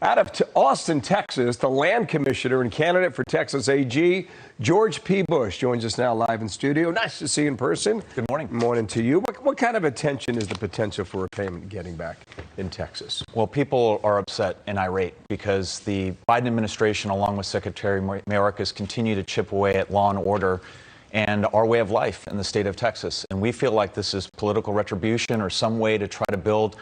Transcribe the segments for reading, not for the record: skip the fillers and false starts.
Out of Austin, Texas, the land commissioner and candidate for Texas AG, George P. Bush, joins us now live in studio. Nice to see you in person. Good morning. Morning to you. What kind of attention is the potential for a payment getting back in Texas? Well, people are upset and irate because the Biden administration, along with Secretary Mayorkas, continue to chip away at law and order and our way of life in the state of Texas. And we feel like this is political retribution or some way to try to build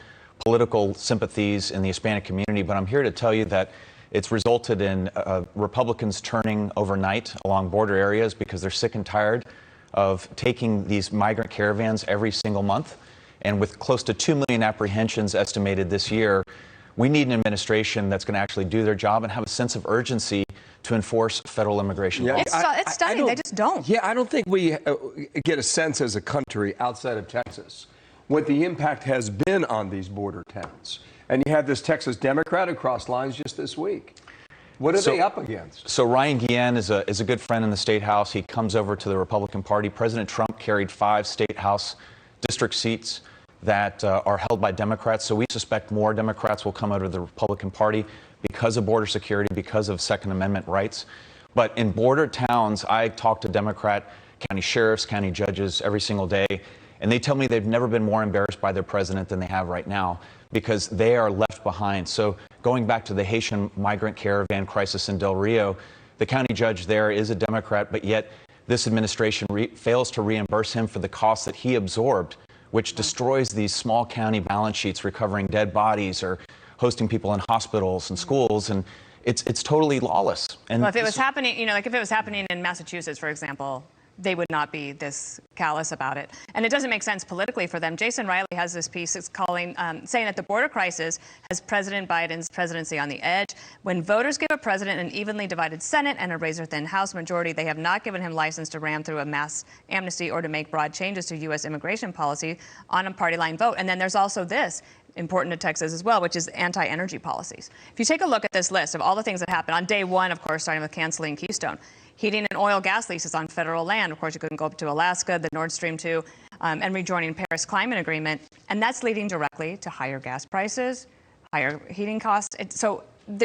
political sympathies in the Hispanic community. But I'm here to tell you that it's resulted in Republicans turning overnight along border areas because they're sick and tired of taking these migrant caravans every single month. And with close to 2 million apprehensions estimated this year, we need an administration that's going to actually do their job and have a sense of urgency to enforce federal immigration laws. It's stunning. They just don't. Yeah, I don't think we get a sense as a country outside of Texas what the impact has been on these border towns. And you have this Texas Democrat who crossed lines just this week. What are they up against? So Ryan Guillen is a good friend in the State House. He comes over to the Republican Party. President Trump carried 5 State House district seats that are held by Democrats. So we suspect more Democrats will come out of the Republican Party because of border security, because of Second Amendment rights. But in border towns, I talk to Democrat county sheriffs, county judges every single day, and they tell me they've never been more embarrassed by their president than they have right now because they are left behind. So going back to the Haitian migrant caravan crisis in Del Rio, the county judge there is a Democrat, but yet this administration fails to reimburse him for the costs that he absorbed, which destroys these small county balance sheets recovering dead bodies or hosting people in hospitals and schools, and it's totally lawless. And well, if it was happening, like if it was happening in Massachusetts, for example, they would not be this callous about it. And it doesn't make sense politically for them. Jason Riley has this piece it's saying that the border crisis has President Biden's presidency on the edge. When voters give a president an evenly divided Senate and a razor-thin House majority, they have not given him license to ram through a mass amnesty or to make broad changes to U.S. immigration policy on a party line vote. And then there's also this, important to Texas as well, which is anti-energy policies. If you take a look at this list of all the things that happened on day one, of course, starting with canceling Keystone, heating and oil gas leases on federal land. Of course, you couldn't go up to Alaska, the Nord Stream 2, and rejoining Paris Climate Agreement. And that's leading directly to higher gas prices, higher heating costs. So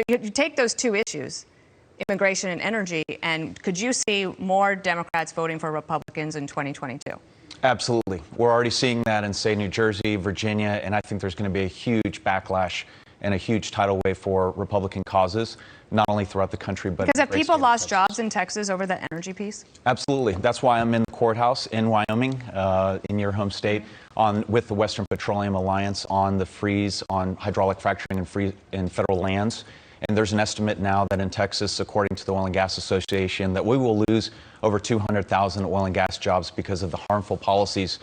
you take those 2 issues, immigration and energy, and could you see more Democrats voting for Republicans in 2022? Absolutely. We're already seeing that in, say, New Jersey, Virginia, and I think there's going to be a huge backlash and a huge tidal wave for Republican causes, not only throughout the country, but because have people lost jobs in Texas over the energy piece? Absolutely. That's why I'm in the courthouse in Wyoming, in your home state, with the Western Petroleum Alliance on the freeze on hydraulic fracturing in federal lands. And there's an estimate now that in Texas, according to the Oil and Gas Association, that we will lose over 200,000 oil and gas jobs because of the harmful policies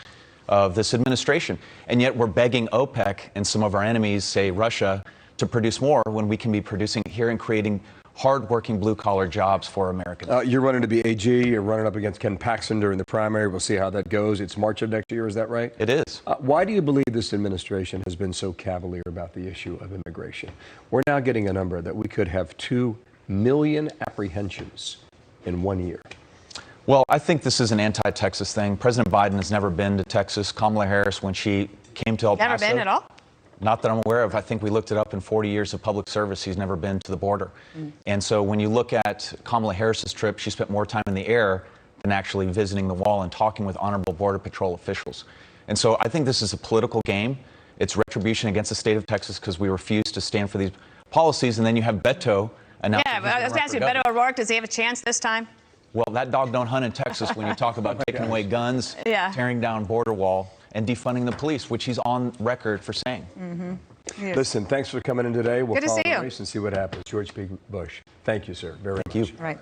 of this administration. And yet we're begging OPEC and some of our enemies, say Russia, to produce more when we can be producing here and creating hard-working blue-collar jobs for Americans. You're running to be AG. You're running up against Ken Paxton during the primary. We'll see how that goes. It's March of next year. Is that right? It is. Why do you believe this administration has been so cavalier about the issue of immigration? We're now getting a number that we could have 2 million apprehensions in 1 year. Well, I think this is an anti-Texas thing. President Biden has never been to Texas. Kamala Harris, when she came to El Paso. Never been at all? Not that I'm aware of. I think we looked it up in 40 years of public service. He's never been to the border. And so when you look at Kamala Harris's trip, she spent more time in the air than actually visiting the wall and talking with honorable Border Patrol officials. And so I think this is a political game. It's retribution against the state of Texas because we refuse to stand for these policies. And then you have Beto announcing. Yeah, I was going to ask you, Beto O'Rourke, does he have a chance this time? Well, that dog don't hunt in Texas when you talk about taking away guns, tearing down border wall, and defunding the police, which he's on record for saying. Listen, thanks for coming in today. We'll Good to follow see the you. race and see what happens. George P. Bush, thank you, sir, very much. Thank you. Right.